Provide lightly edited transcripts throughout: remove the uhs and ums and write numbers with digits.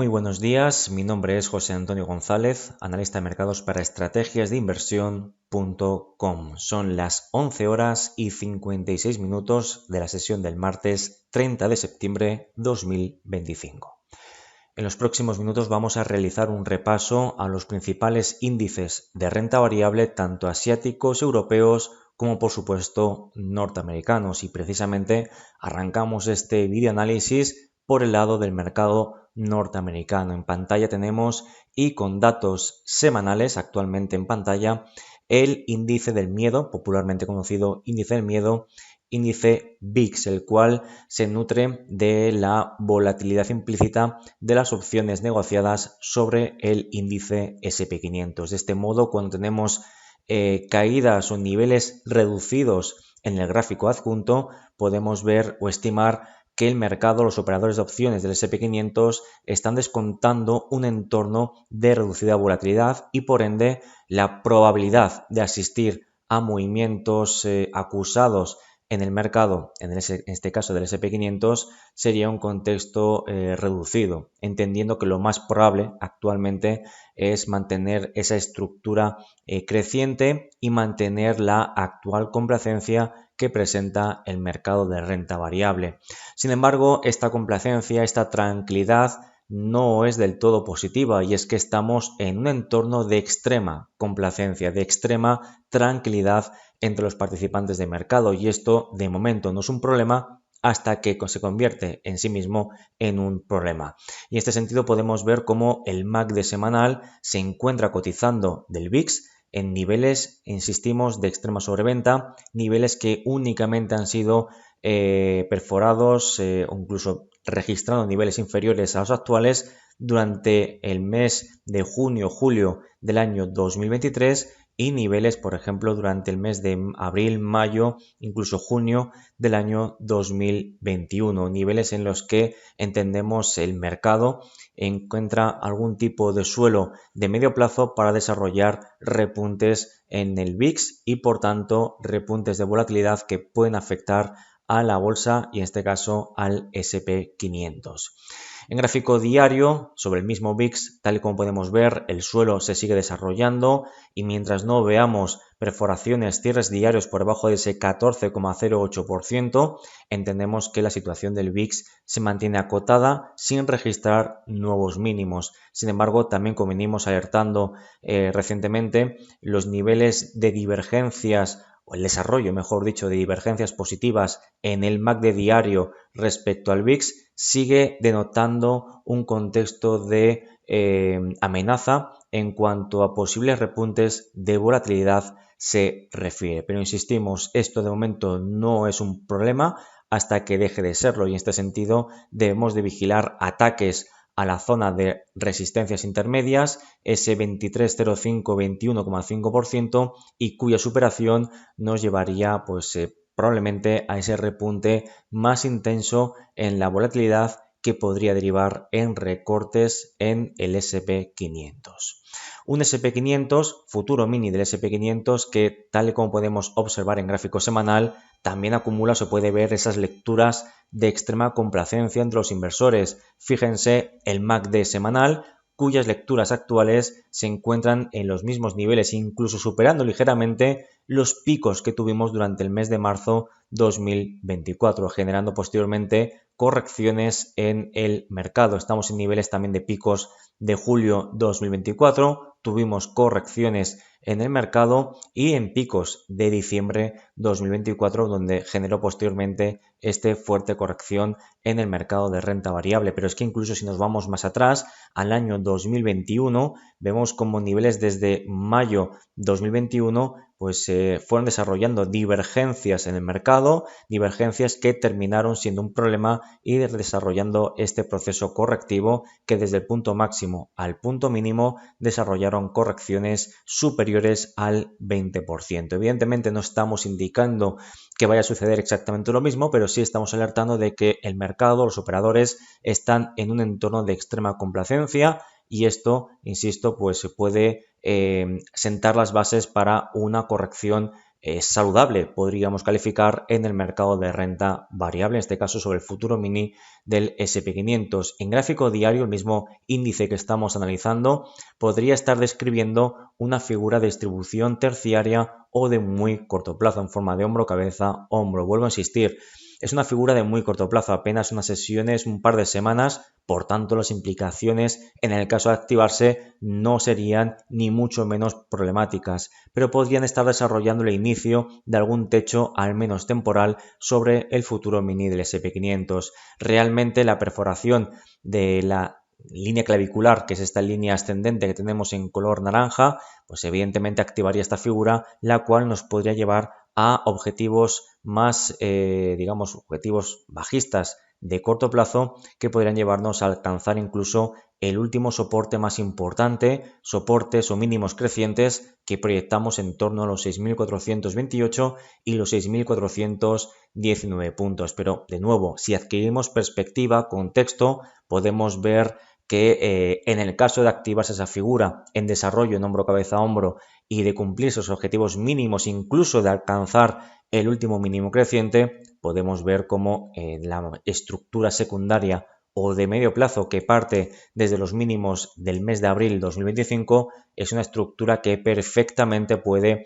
Muy buenos días, mi nombre es José Antonio González, analista de mercados para estrategias de inversión.com. Son las 11 horas y 56 minutos de la sesión del martes 30 de septiembre 2025. En los próximos minutos vamos a realizar un repaso a los principales índices de renta variable, tanto asiáticos, europeos, como por supuesto norteamericanos. Y precisamente arrancamos este videoanálisis por el lado del mercado norteamericano. En pantalla tenemos, y con datos semanales actualmente en pantalla, el índice del miedo, popularmente conocido índice del miedo, índice VIX, el cual se nutre de la volatilidad implícita de las opciones negociadas sobre el índice SP500. De este modo, cuando tenemos caídas o niveles reducidos en el gráfico adjunto, podemos ver o estimar que el mercado, los operadores de opciones del SP500 están descontando un entorno de reducida volatilidad y por ende la probabilidad de asistir a movimientos acusados en el mercado, en este caso del SP500, sería un contexto reducido, entendiendo que lo más probable actualmente es mantener esa estructura creciente y mantener la actual complacencia que presenta el mercado de renta variable. Sin embargo, esta complacencia, esta tranquilidad no es del todo positiva, y es que estamos en un entorno de extrema complacencia, de extrema tranquilidad entre los participantes de mercado, y esto de momento no es un problema hasta que se convierte en sí mismo en un problema. Y en este sentido podemos ver cómo el MACD semanal se encuentra cotizando del VIX en niveles, insistimos, de extrema sobreventa, niveles que únicamente han sido perforados o incluso registrando niveles inferiores a los actuales durante el mes de junio-julio del año 2023 y niveles, por ejemplo, durante el mes de abril, mayo, incluso junio del año 2021, niveles en los que entendemos el mercado encuentra algún tipo de suelo de medio plazo para desarrollar repuntes en el VIX y por tanto repuntes de volatilidad que pueden afectar a la bolsa y en este caso al SP500. En gráfico diario, sobre el mismo VIX, tal y como podemos ver, el suelo se sigue desarrollando y mientras no veamos perforaciones, cierres diarios por debajo de ese 14,08%, entendemos que la situación del VIX se mantiene acotada sin registrar nuevos mínimos. Sin embargo, también como venimos alertando recientemente, los niveles de divergencias o el desarrollo, mejor dicho, de divergencias positivas en el MACD diario respecto al VIX sigue denotando un contexto de amenaza en cuanto a posibles repuntes de volatilidad se refiere. Pero insistimos, esto de momento no es un problema hasta que deje de serlo, y en este sentido debemos de vigilar ataques a la zona de resistencias intermedias, ese 23,05-21,5%, y cuya superación nos llevaría probablemente a ese repunte más intenso en la volatilidad que podría derivar en recortes en el SP500. Un SP500, futuro mini del SP500, que tal y como podemos observar en gráfico semanal, también acumula, se puede ver esas lecturas de extrema complacencia entre los inversores. Fíjense el MACD semanal, cuyas lecturas actuales se encuentran en los mismos niveles, incluso superando ligeramente los picos que tuvimos durante el mes de marzo 2024, generando posteriormente correcciones en el mercado. Estamos en niveles también de picos de julio 2024, tuvimos correcciones en el mercado y en picos de diciembre 2024, donde generó posteriormente esta fuerte corrección en el mercado de renta variable. Pero es que incluso si nos vamos más atrás, al año 2021, vemos como niveles desde mayo 2021 fueron desarrollando divergencias en el mercado, divergencias que terminaron siendo un problema y desarrollando este proceso correctivo que desde el punto máximo al punto mínimo desarrollaron correcciones superiores al 20%. Evidentemente no estamos indicando que vaya a suceder exactamente lo mismo, pero sí estamos alertando de que el mercado, los operadores están en un entorno de extrema complacencia y esto, insisto, se puede sentar las bases para una corrección saludable, podríamos calificar en el mercado de renta variable, en este caso sobre el futuro mini del SP500. En gráfico diario, el mismo índice que estamos analizando podría estar describiendo una figura de distribución terciaria o de muy corto plazo en forma de hombro, cabeza, hombro. Vuelvo a insistir, es una figura de muy corto plazo, apenas unas sesiones, un par de semanas, por tanto las implicaciones en el caso de activarse no serían ni mucho menos problemáticas, pero podrían estar desarrollando el inicio de algún techo al menos temporal sobre el futuro mini del SP500. Realmente la perforación de la línea clavicular, que es esta línea ascendente que tenemos en color naranja, pues evidentemente activaría esta figura, la cual nos podría llevar a objetivos más, digamos, objetivos bajistas de corto plazo que podrían llevarnos a alcanzar incluso el último soporte más importante, soportes o mínimos crecientes que proyectamos en torno a los 6.428 y los 6.419 puntos. Pero de nuevo, si adquirimos perspectiva, contexto, podemos ver que en el caso de activarse esa figura en desarrollo en hombro, cabeza, hombro y de cumplir esos objetivos mínimos, incluso de alcanzar el último mínimo creciente, podemos ver cómo la estructura secundaria o de medio plazo que parte desde los mínimos del mes de abril 2025 es una estructura que perfectamente puede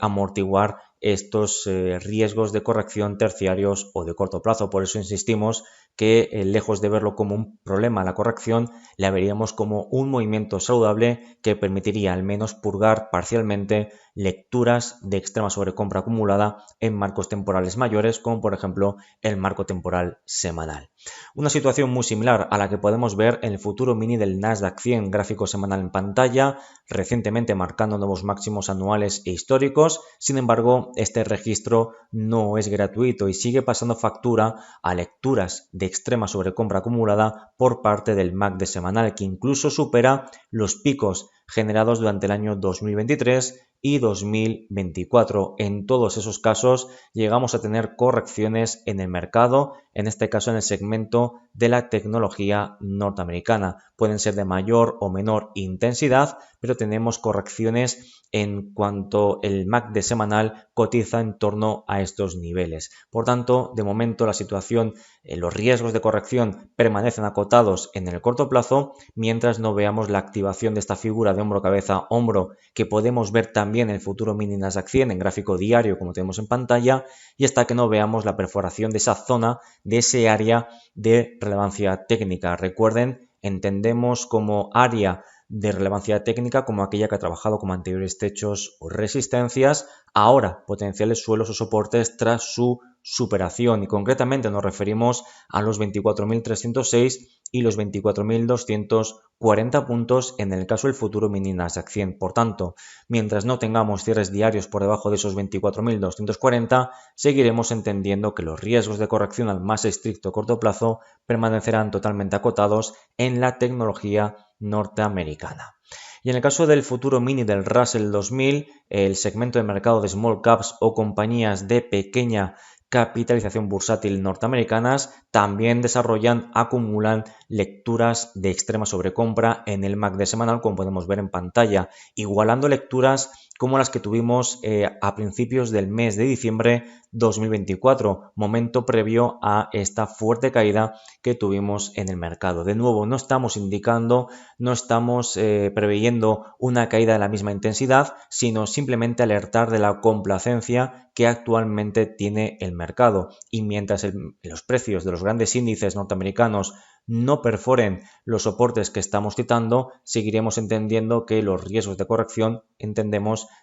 amortiguar estos riesgos de corrección terciarios o de corto plazo. Por eso insistimos que lejos de verlo como un problema la corrección, la veríamos como un movimiento saludable que permitiría al menos purgar parcialmente lecturas de extrema sobrecompra acumulada en marcos temporales mayores, como por ejemplo el marco temporal semanal. Una situación muy similar a la que podemos ver en el futuro mini del Nasdaq 100, gráfico semanal en pantalla, recientemente marcando nuevos máximos anuales e históricos. Sin embargo, este registro no es gratuito y sigue pasando factura a lecturas de extrema sobrecompra acumulada por parte del MACD semanal, que incluso supera los picos generados durante el año 2023 y 2024. En todos esos casos llegamos a tener correcciones en el mercado, en este caso en el segmento de la tecnología norteamericana. Pueden ser de mayor o menor intensidad, pero tenemos correcciones en cuanto el MACD semanal cotiza en torno a estos niveles. Por tanto, de momento la situación, los riesgos de corrección permanecen acotados en el corto plazo, mientras no veamos la activación de esta figura de hombro, cabeza, hombro, que podemos ver también en el futuro mini Nasdaq 100 en gráfico diario, como tenemos en pantalla, y hasta que no veamos la perforación de esa zona, de ese área de relevancia técnica. Recuerden, entendemos como área de relevancia técnica como aquella que ha trabajado como anteriores techos o resistencias, ahora potenciales suelos o soportes tras su superación, y concretamente nos referimos a los 24.306 y los 24.240 puntos en el caso del futuro mini Nasdaq 100. Por tanto, mientras no tengamos cierres diarios por debajo de esos 24.240, seguiremos entendiendo que los riesgos de corrección al más estricto corto plazo permanecerán totalmente acotados en la tecnología norteamericana. Y en el caso del futuro mini del Russell 2000, el segmento de mercado de small caps o compañías de pequeña capitalización bursátil norteamericanas también acumulan lecturas de extrema sobrecompra en el MACD semanal, como podemos ver en pantalla, igualando lecturas como las que tuvimos a principios del mes de diciembre 2024, momento previo a esta fuerte caída que tuvimos en el mercado. De nuevo, no estamos preveyendo una caída de la misma intensidad, sino simplemente alertar de la complacencia que actualmente tiene el mercado. Y mientras los precios de los grandes índices norteamericanos no perforen los soportes que estamos citando, seguiremos entendiendo que los riesgos de corrección,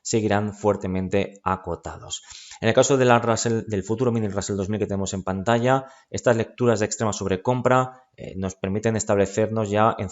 seguirán fuertemente acotados. En el caso del futuro mini Russell 2000 que tenemos en pantalla, estas lecturas de extrema sobrecompra nos permiten establecernos ya en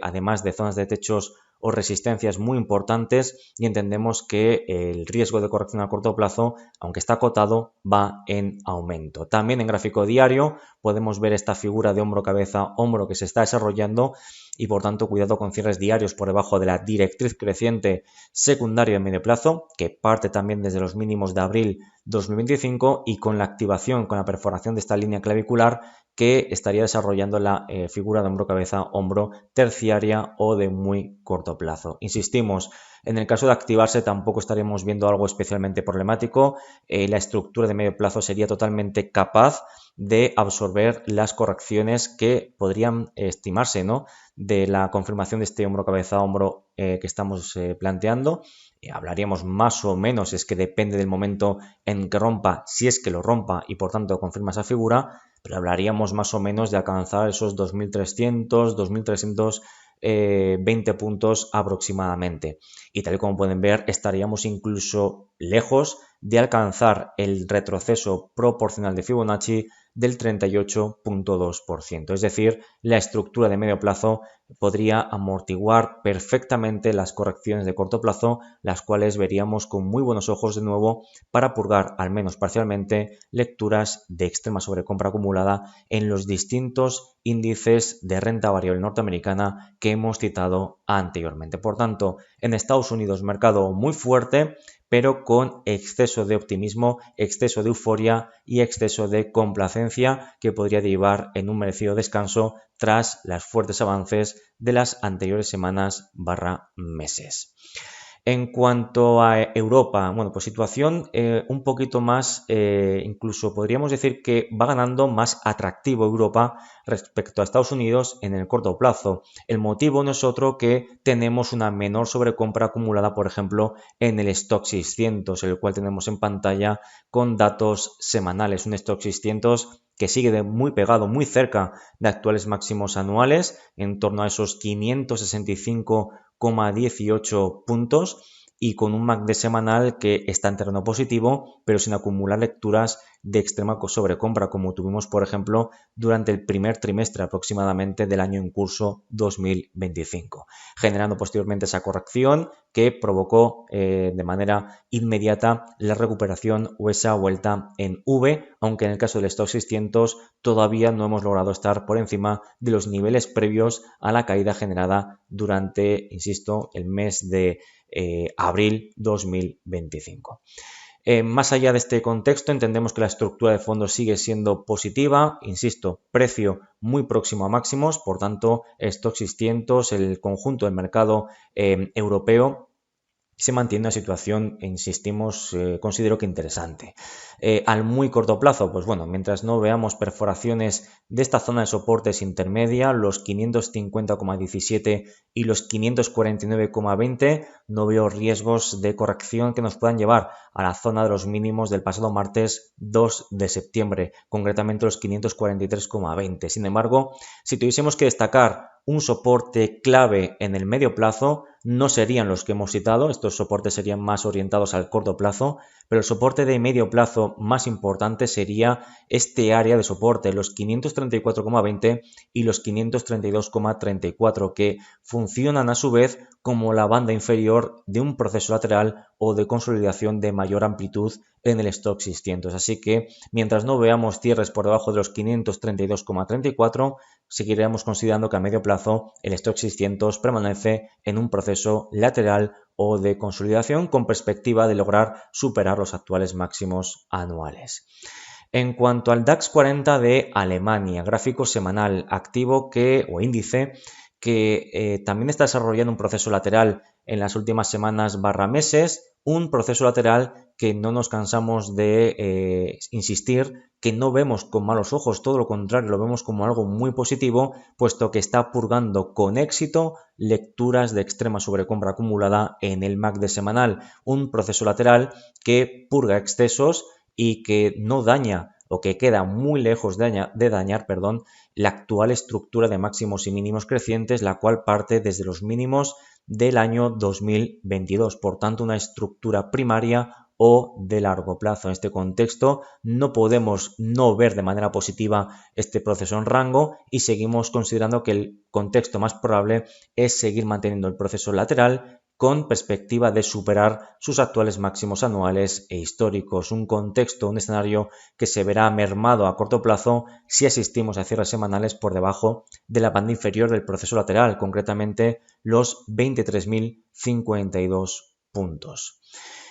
además de zonas de techos o resistencias muy importantes, y entendemos que el riesgo de corrección a corto plazo, aunque está acotado, va en aumento. También en gráfico diario podemos ver esta figura de hombro, cabeza, hombro que se está desarrollando, y por tanto cuidado con cierres diarios por debajo de la directriz creciente secundaria a medio plazo, que parte también desde los mínimos de abril 2025, y con la activación, con la perforación de esta línea clavicular que estaría desarrollando la figura de hombro-cabeza-hombro terciaria o de muy corto plazo. Insistimos, en el caso de activarse tampoco estaríamos viendo algo especialmente problemático. La estructura de medio plazo sería totalmente capaz de absorber las correcciones que podrían estimarse, ¿no?, de la confirmación de este hombro-cabeza-hombro que estamos planteando. Hablaríamos más o menos, es que depende del momento en que rompa, si es que lo rompa y por tanto confirma esa figura, pero hablaríamos más o menos de alcanzar esos 2.300, 2.320 puntos aproximadamente. Y tal y como pueden ver, estaríamos incluso lejos de alcanzar el retroceso proporcional de Fibonacci del 38.2%. Es decir, la estructura de medio plazo podría amortiguar perfectamente las correcciones de corto plazo, las cuales veríamos con muy buenos ojos de nuevo para purgar, al menos parcialmente, lecturas de extrema sobrecompra acumulada en los distintos índices de renta variable norteamericana que hemos citado anteriormente. Por tanto, en Estados Unidos, mercado muy fuerte, pero con exceso de optimismo, exceso de euforia y exceso de complacencia que podría derivar en un merecido descanso tras los fuertes avances de las anteriores semanas / meses. En cuanto a Europa, bueno, pues situación un poquito más, incluso podríamos decir que va ganando más atractivo Europa respecto a Estados Unidos en el corto plazo. El motivo no es otro que tenemos una menor sobrecompra acumulada, por ejemplo, en el Stock 600, el cual tenemos en pantalla con datos semanales. Un Stock 600 que sigue muy pegado, muy cerca de actuales máximos anuales, en torno a esos 565,18 puntos y con un MACD semanal que está en terreno positivo, pero sin acumular lecturas de extrema sobrecompra, como tuvimos, por ejemplo, durante el primer trimestre aproximadamente del año en curso 2025, generando posteriormente esa corrección que provocó de manera inmediata la recuperación o esa vuelta en V, aunque en el caso del Stock 600 todavía no hemos logrado estar por encima de los niveles previos a la caída generada durante, insisto, el mes de abril 2025. Más allá de este contexto, entendemos que la estructura de fondos sigue siendo positiva, insisto, precio muy próximo a máximos, por tanto, Stock 600, el conjunto del mercado europeo, se mantiene una situación, insistimos, considero que interesante. Al muy corto plazo, pues bueno, mientras no veamos perforaciones de esta zona de soportes intermedia, los 550,17 y los 549,20, no veo riesgos de corrección que nos puedan llevar a la zona de los mínimos del pasado martes 2 de septiembre, concretamente los 543,20. Sin embargo, si tuviésemos que destacar un soporte clave en el medio plazo, no serían los que hemos citado, estos soportes serían más orientados al corto plazo, pero el soporte de medio plazo más importante sería este área de soporte, los 534,20 y los 532,34, que funcionan a su vez como la banda inferior de un proceso lateral o de consolidación de mayor amplitud en el Stock 600. Así que mientras no veamos cierres por debajo de los 532,34, seguiremos considerando que a medio plazo el Stock 600 permanece en un proceso lateral o de consolidación con perspectiva de lograr superar los actuales máximos anuales. En cuanto al DAX 40 de Alemania, gráfico semanal activo o índice que también está desarrollando un proceso lateral en las últimas semanas / meses, un proceso lateral que no nos cansamos de insistir, que no vemos con malos ojos, todo lo contrario, lo vemos como algo muy positivo, puesto que está purgando con éxito lecturas de extrema sobrecompra acumulada en el MACD semanal, un proceso lateral que purga excesos y que no daña o que queda muy lejos de dañar, la actual estructura de máximos y mínimos crecientes, la cual parte desde los mínimos del año 2022. Por tanto, una estructura primaria o de largo plazo. En este contexto no podemos no ver de manera positiva este proceso en rango y seguimos considerando que el contexto más probable es seguir manteniendo el proceso lateral con perspectiva de superar sus actuales máximos anuales e históricos. Un contexto, un escenario que se verá mermado a corto plazo si asistimos a cierres semanales por debajo de la banda inferior del proceso lateral, concretamente los 23.052 puntos.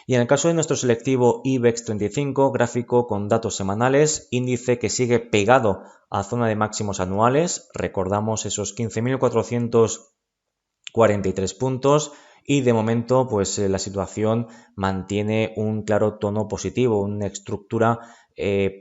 Y en el caso de nuestro selectivo IBEX 35, gráfico con datos semanales, índice que sigue pegado a zona de máximos anuales, recordamos esos 15.443 puntos, y de momento pues la situación mantiene un claro tono positivo, una estructura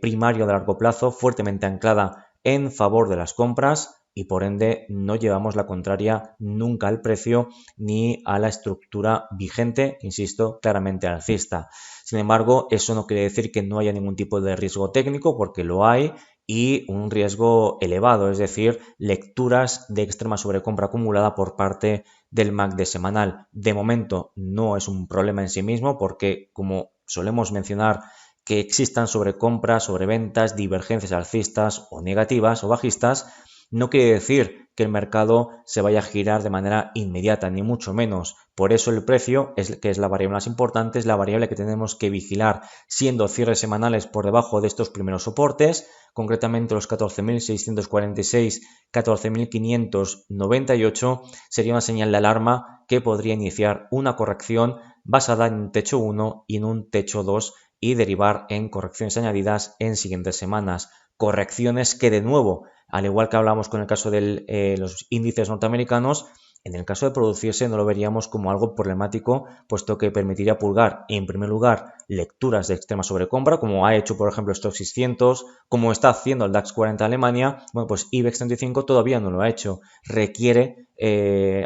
primaria de largo plazo fuertemente anclada en favor de las compras, y por ende no llevamos la contraria nunca al precio ni a la estructura vigente, insisto, claramente alcista. Sin embargo, eso no quiere decir que no haya ningún tipo de riesgo técnico, porque lo hay, y un riesgo elevado, es decir, lecturas de extrema sobrecompra acumulada por parte del MACD semanal. De momento no es un problema en sí mismo, porque como solemos mencionar, que existan sobrecompras, sobreventas, divergencias alcistas o negativas o bajistas, no quiere decir que el mercado se vaya a girar de manera inmediata, ni mucho menos. Por eso el precio, que es la variable más importante, es la variable que tenemos que vigilar, siendo cierres semanales por debajo de estos primeros soportes, concretamente los 14.646, 14.598, sería una señal de alarma que podría iniciar una corrección basada en un techo 1 y en un techo 2 y derivar en correcciones añadidas en siguientes semanas. Correcciones que, de nuevo, al igual que hablamos con el caso de los índices norteamericanos, en el caso de producirse no lo veríamos como algo problemático, puesto que permitiría purgar, en primer lugar, lecturas de extrema sobrecompra, como ha hecho, por ejemplo, Stoxx 600, como está haciendo el DAX 40 Alemania. Bueno, pues IBEX 35 todavía no lo ha hecho. Requiere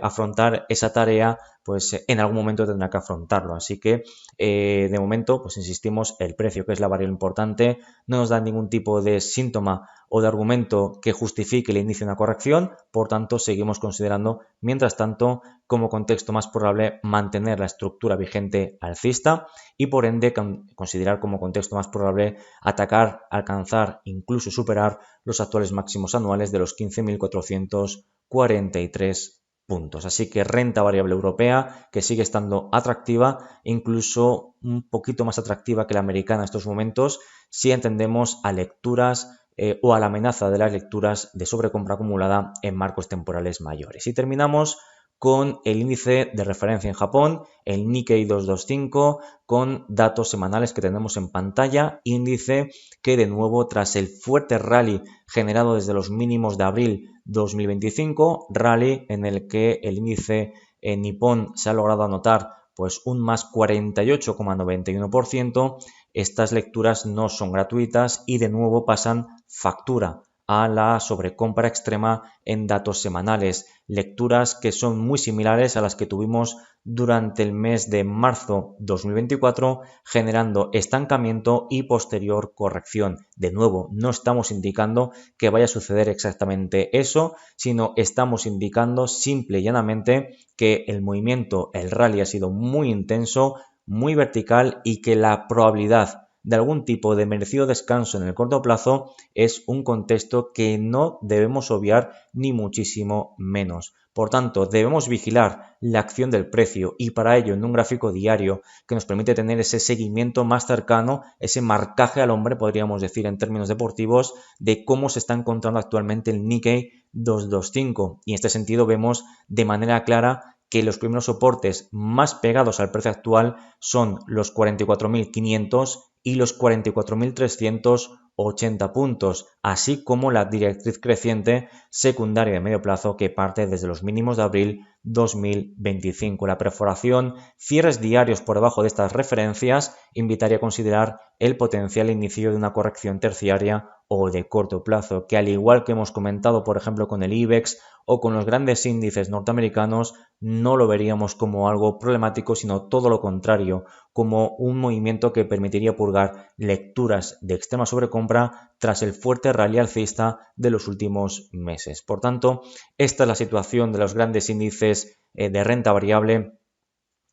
afrontar esa tarea, pues en algún momento tendrá que afrontarlo. Así que, de momento, pues insistimos, el precio, que es la variable importante, no nos da ningún tipo de síntoma o de argumento que justifique el inicio de una corrección. Por tanto, seguimos considerando, mientras tanto, como contexto más probable mantener la estructura vigente alcista, y por ende considerar como contexto más probable atacar, alcanzar, incluso superar los actuales máximos anuales de los 15.443 puntos. Así que renta variable europea, que sigue estando atractiva, incluso un poquito más atractiva que la americana en estos momentos, si entendemos a lecturas o a la amenaza de las lecturas de sobrecompra acumulada en marcos temporales mayores. Y terminamos con el índice de referencia en Japón, el Nikkei 225, con datos semanales que tenemos en pantalla, índice que, de nuevo, tras el fuerte rally generado desde los mínimos de abril 2025, rally en el que el índice nipón se ha logrado anotar pues un más 48,91%, estas lecturas no son gratuitas y de nuevo pasan factura a la sobrecompra extrema en datos semanales. Lecturas que son muy similares a las que tuvimos durante el mes de marzo 2024, generando estancamiento y posterior corrección. De nuevo, no estamos indicando que vaya a suceder exactamente eso, sino estamos indicando simple y llanamente que el movimiento, el rally, ha sido muy intenso, muy vertical, y que la probabilidad de algún tipo de merecido descanso en el corto plazo es un contexto que no debemos obviar, ni muchísimo menos. Por tanto, debemos vigilar la acción del precio, y para ello en un gráfico diario que nos permite tener ese seguimiento más cercano, ese marcaje al hombre, podríamos decir en términos deportivos, de cómo se está encontrando actualmente el Nikkei 225. Y en este sentido vemos de manera clara que los primeros soportes más pegados al precio actual son los 44.500 y los 44.380 puntos, así como la directriz creciente secundaria de medio plazo que parte desde los mínimos de abril 2025. La perforación, cierres diarios por debajo de estas referencias, invitaría a considerar el potencial inicio de una corrección terciaria o de corto plazo, que, al igual que hemos comentado, por ejemplo, con el IBEX o con los grandes índices norteamericanos, no lo veríamos como algo problemático, sino todo lo contrario, como un movimiento que permitiría purgar lecturas de extrema sobrecompra tras el fuerte rally alcista de los últimos meses. Por tanto, esta es la situación de los grandes índices de renta variable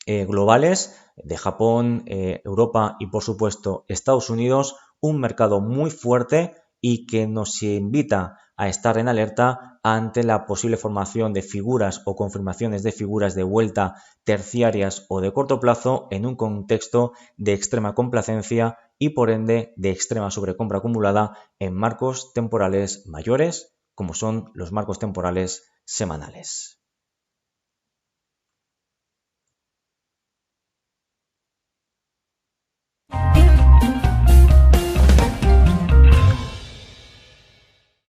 globales, de Japón, Europa y, por supuesto, Estados Unidos, un mercado muy fuerte y que nos invita a estar en alerta ante la posible formación de figuras o confirmaciones de figuras de vuelta terciarias o de corto plazo en un contexto de extrema complacencia y, por ende, de extrema sobrecompra acumulada en marcos temporales mayores, como son los marcos temporales semanales.